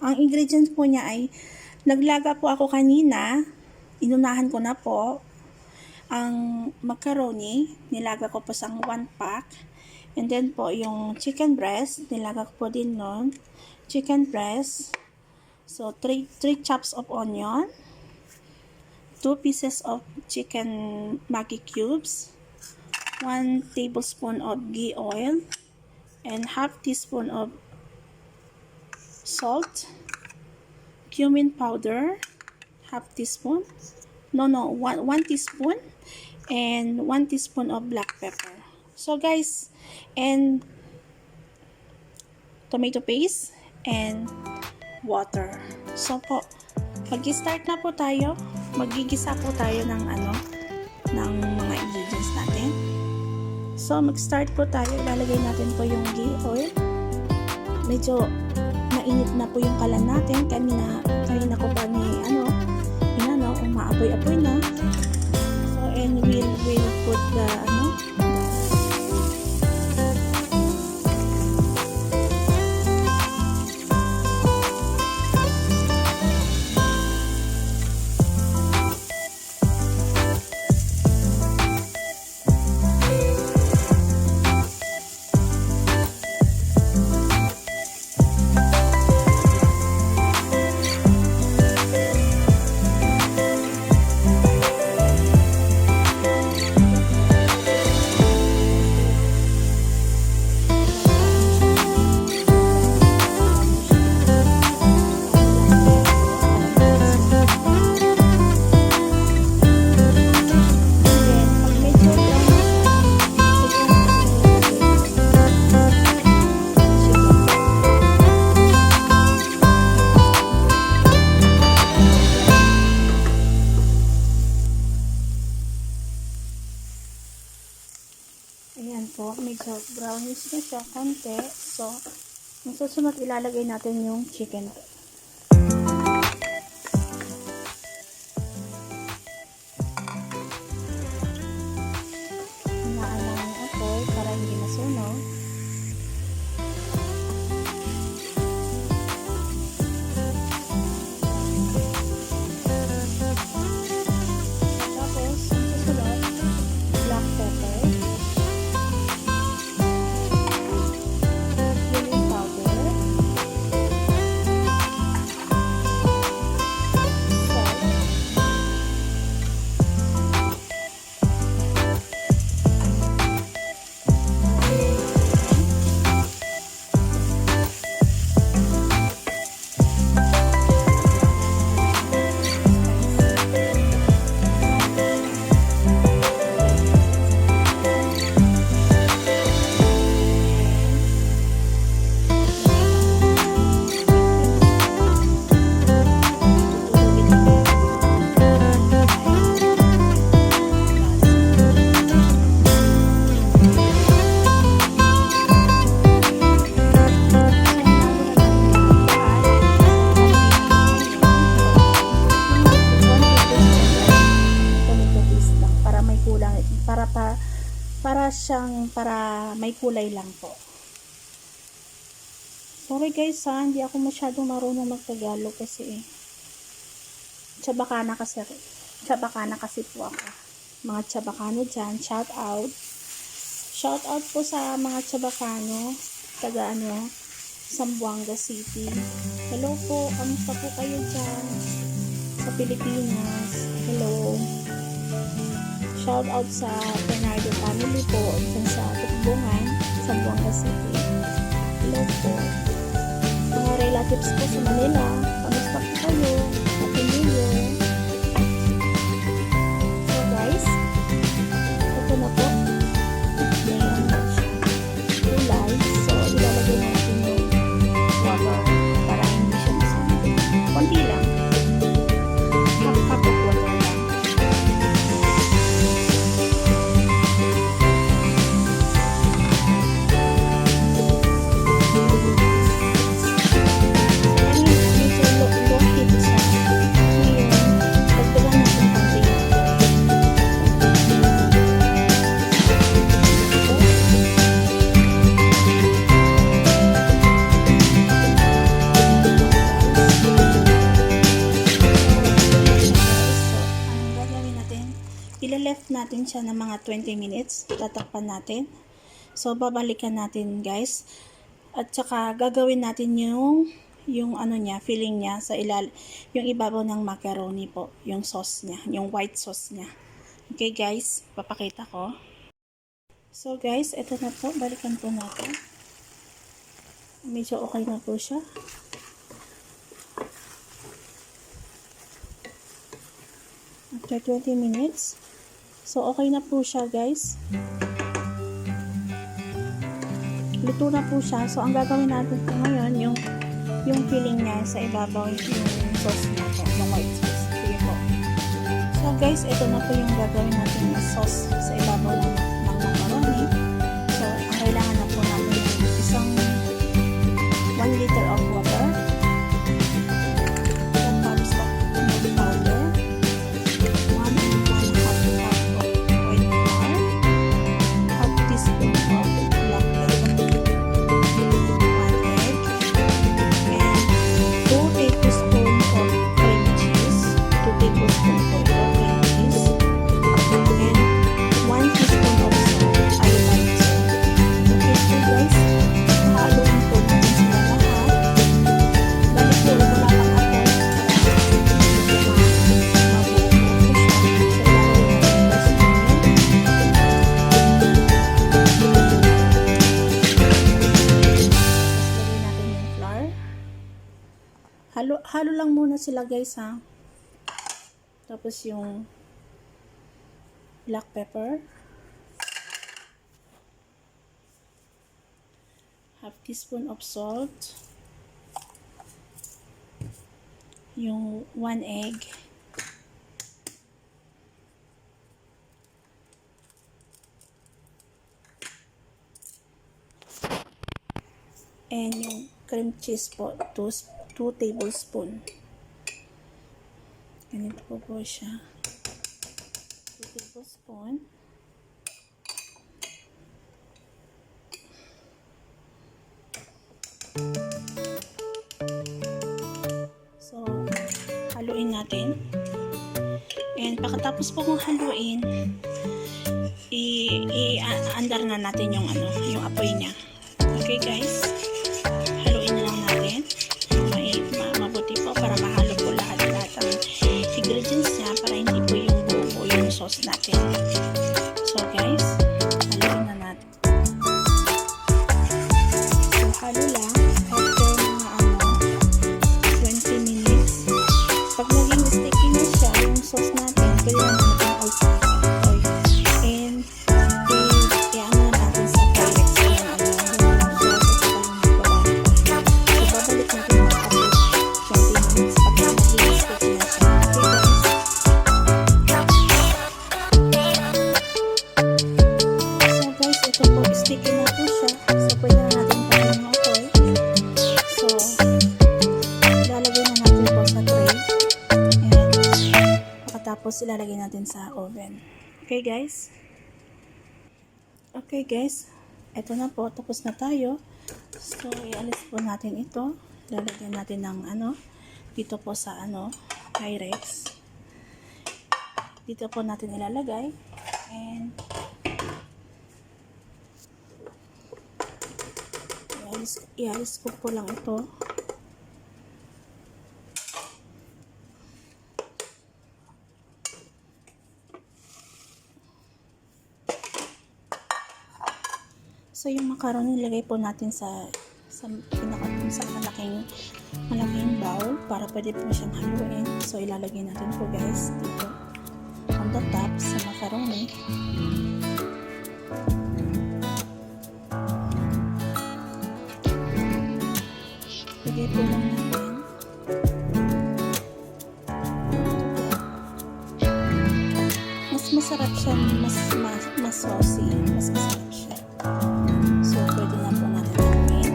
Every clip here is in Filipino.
Ang ingredients po niya ay, naglaga po ako kanina, inunahan ko na po ang macaroni, nilaga ko po sa 1 pack, and then po yung chicken breast, nilaga ko po din nun, chicken breast, so 3 chops of onion, 2 pieces of chicken Maggi cubes, 1 tablespoon of ghee oil, and half teaspoon of salt, cumin powder, half teaspoon, 1 teaspoon, and 1 teaspoon of black pepper. So guys, and tomato paste, and water. So po, mag-start na po tayo, magigisa po tayo ng ng mga ingredients natin. So mag-start po tayo, ilalagay natin po yung ghee oil. Medyo mainit na po yung kalan natin. Kanina ko pa umaapoy-apoy na. So, and we'll put the ayan po, medyo brownish na siya konti. So, ang susunod ilalagay natin yung chicken. Inaalang yung apoy para hindi masunog. Tapos, ang susunod, black pepper. Para may kulay lang po. Sorry guys hindi ako masyadong marunong mag-Tagalog kasi Chabacana kasi po ako. Mga Chabacano dyan, shout out po sa mga Chabacano taga Zamboanga City. Hello po, kamusta po kayo dyan sa Pilipinas? Hello. Shout out sa Bernardo family po dyan sa Tukbungan, Zamboanga City. Hello po. Mga relatives po sa Manila, kamusta po kayo? Happy New Year. So guys, ito na po. Ngayon na siya. Kulay. So ilalagay natin yung water para hindi siya masamit. Konti lang. Half cup of water lang. ila-left natin siya ng mga 20 minutes. Tatakpan natin. So, babalikan natin guys. At saka, gagawin natin yung ano niya, filling niya sa yung ibabaw ng macaroni po. Yung sauce niya, yung white sauce niya. Okay guys, papakita ko. So guys, ito na po. Balikan po natin. Medyo okay na po siya. After 20 minutes. So, okay na po siya guys. Luto na po siya. So, ang gagawin natin po ngayon, yung filling niya sa ibabaw, yung sauce niya po, yung white sauce. Sige po. So, guys, ito na po yung gagawin natin na sauce sa ibabaw ng macaroni. So, ang kailangan na po natin isang 1 liter of water, 1 cups of milk powder, 1 and 1/2 cup of white flour, half teaspoon of black pepper, 1 egg, and 2 tablespoons of cream cheese, 2 tablespoons of cream cheese, and 1 teaspoon of salt, iodine salt. Okay, so guys, haluin po natin sila lahat. Balik po wala pang apoy para mabuo po siya. So, ilalagay natin po sa lagay natin yung flour. Halo lang muna sila guys ha. Tapos yung black pepper, half teaspoon of salt, yung 1 egg, and yung cream cheese po, 2 tablespoon. Ganito po siya. 2 tablespoon. So, haluin natin. And pagkatapos po kung haluin, i-andar na natin yung yung apoy niya. Okay guys? Haluin na lang natin. Mabuti po para mahalo po lahat ang ingredients niya para hindi po yung buo yung sauce natin. So guys, haluin na natin. So halo lang after mga 20 minutes. Pag naging sticky na siya yung sauce natin, pwede na natin also oil. And i-ano na natin sa Pyrex yung sauce at saka yung macaroni. So babalik natin mga after 20 minutes pag naging sticky na siya. Okay guys? So guys, ito po sticky na po siya. So pwede na natin pagkain ng oil. So ilalagay na natin po sa tray. And pagkatapos ilalagay natin sa oven. Okay guys? Okay guys, eto na po, tapos na tayo. So ialis po natin ito. Ilalagyan natin ng dito po sa Pyrex. Dito po natin ilalagay. And ialis ko po lang ito. So yung macaroni nilagay po natin sa malaking bowl para pwede po siyang haluin. So ilalagay natin po guys dito on the top sa macaroni. Lagay po lang natin. Mas masarap siya, mas saucy, mas masarap siya. So, pwede na po natin gawin.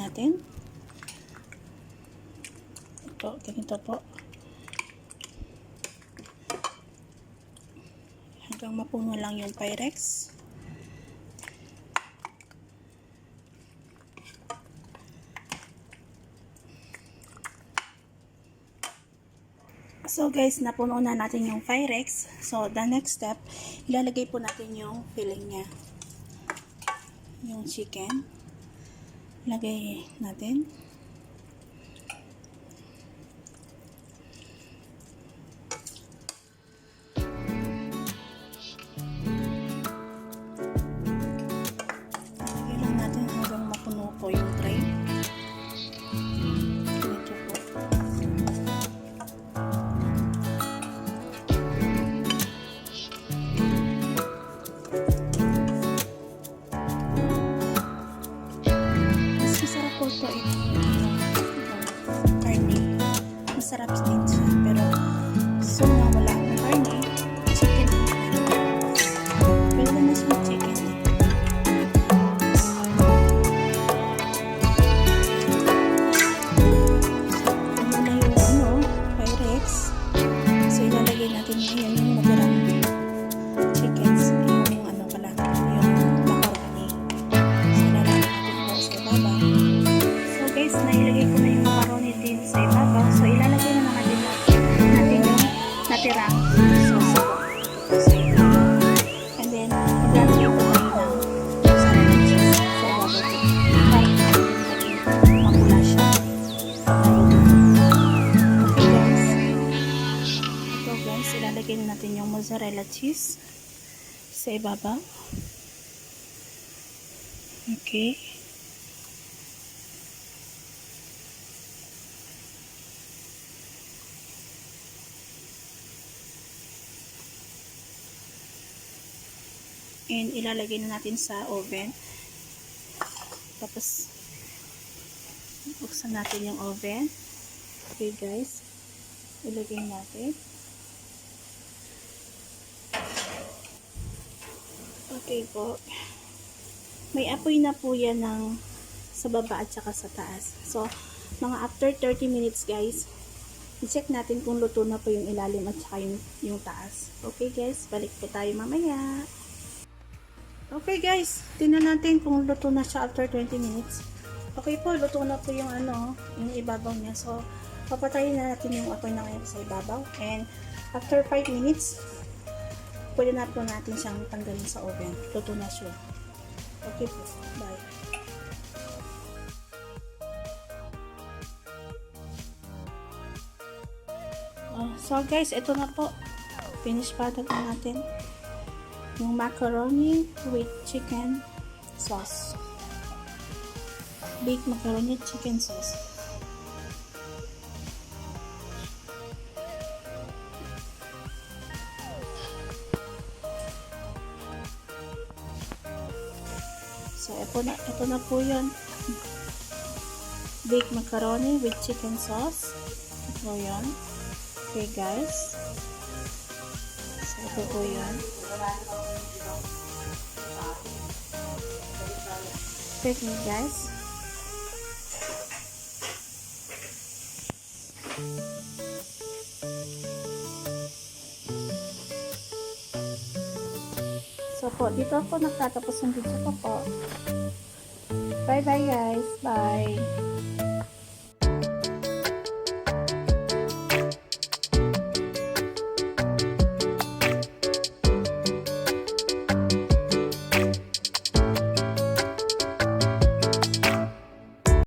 natin. Ito, ganito po. Hanggang mapuno lang yung Pyrex. So guys, napuno na natin yung Pyrex. So the next step, ilalagay po natin yung filling niya. Yung chicken. Ilagay natin. Ilagay lang natin hanggang mapuno po yung tray. Masarap din siya, pero so nga wala akong karne, chicken pero mas may chicken so na yung Pyrex. So ilalagay natin ngayon yung natirang chickens, yung pala, yung macaroni. So ilalagay natin po sa ibabaw. So guys, nailagay ko na yung macaroni din sa ibabaw. So ilalagay na natin yung natirang sauce. And then, ilalagay ko tayo ng mozzarella cheese sa ibabaw para makula siya. Okay guys. Ito guys, ilalagay na natin yung mozzarella cheese sa ibabaw. Okay. And ilalagay na natin sa oven. Tapos buksan natin yung oven. Okay guys, ilagay natin. Okay po, may apoy na po yan sa baba at saka sa taas. So mga after 30 minutes guys, i-check natin kung luto na po yung ilalim at saka yung taas. Okay guys, balik po tayo mamaya. Okay guys, tingnan natin kung luto na siya after 20 minutes. Okay po, luto na po yung yung ibabaw niya. So, papatayin na natin yung apoy na ngayon sa ibabaw. And after 5 minutes, pwede na po natin siyang tanggalin sa oven. Luto na siya. Okay po, bye. So guys, ito na po. Finish product na natin. Yung macaroni with chicken sauce. Baked macaroni chicken sauce. So, ito na po yun. Baked macaroni with chicken sauce. Ito yun. Okay guys. So, ito po yun. Okay guys. So po, dito po nagtatapos ang video ko po. Bye bye guys. Bye.